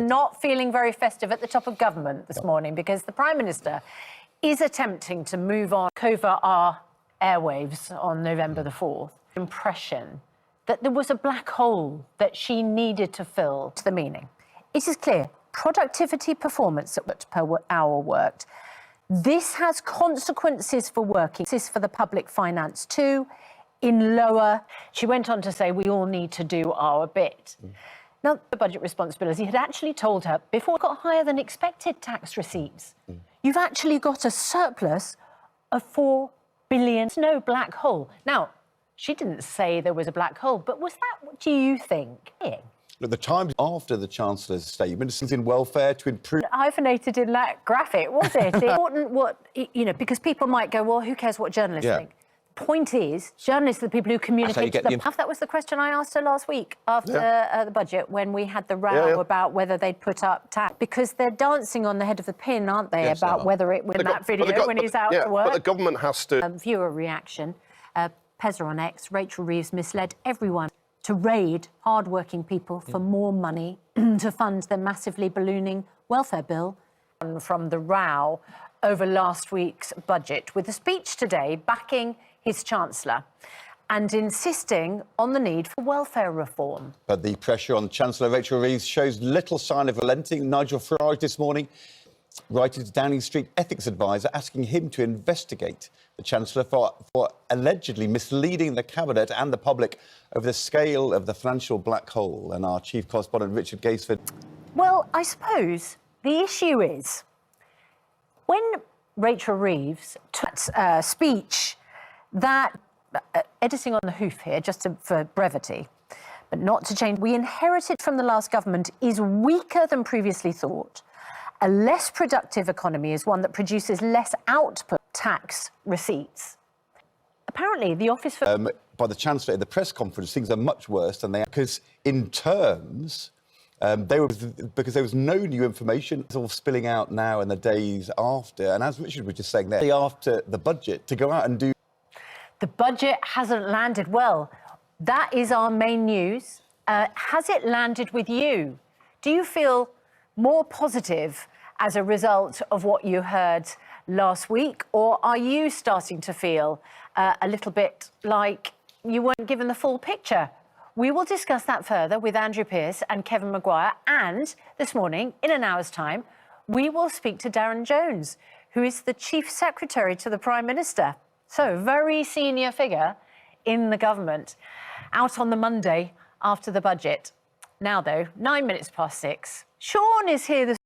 not feeling very festive at the top of government this morning because the Prime Minister is attempting to move on over our airwaves on November the 4th. Impression that there was a black hole that she needed to fill to the meaning. It is clear, productivity performance per hour worked. This has consequences for working, for the public finance too, in lower. She went on to say we all need to do our bit. Now, the budget responsibility had actually told her before it got higher than expected tax receipts. You've actually got a surplus of $4 billion. It's no black hole. Now, she didn't say there was a black hole, but was that, what do you think? At the time after the Chancellor's statement, in welfare to improve... Hyphenated in that graphic, was it? Important what, you know, because people might go, well, who cares what journalists think? The point is, journalists are the people who communicate to the public. That was the question I asked her last week after the budget, when we had the row about whether they'd put up tax. Because they're dancing on the head of the pin, aren't they, about whether it was in that video when he's out to work. But the government has to... Viewer reaction. Pezza on X, Rachel Reeves misled everyone to raid hard-working people for more money to fund their massively ballooning welfare bill. From the row over last week's budget, with a speech today backing his Chancellor and insisting on the need for welfare reform. But the pressure on Chancellor Rachel Reeves shows little sign of relenting. Nigel Farage this morning writing to Downing Street ethics advisor, asking him to investigate the Chancellor for allegedly misleading the Cabinet and the public over the scale of the financial black hole. And our chief correspondent, Richard Gaisford. Well, I suppose the issue is, when Rachel Reeves took a speech that, editing on the hoof here, just for brevity, but not to change, we inherited from the last government is weaker than previously thought. A less productive economy is one that produces less output tax receipts. Apparently, the Office for... by the Chancellor at the press conference, things are much worse than they are. Because in terms, because there was no new information. It's all spilling out now in the days after. And as Richard was just saying there, after the budget, to go out and do... The budget hasn't landed well. That is our main news. Has it landed with you? Do you feel more positive as a result of what you heard last week, or are you starting to feel a little bit like you weren't given the full picture? We will discuss that further with Andrew Pearce and Kevin Maguire, and this morning, in an hour's time, we will speak to Darren Jones, who is the Chief Secretary to the Prime Minister. So, very senior figure in the government, out on the Monday after the budget. Now, though, 6:09. Sean is here this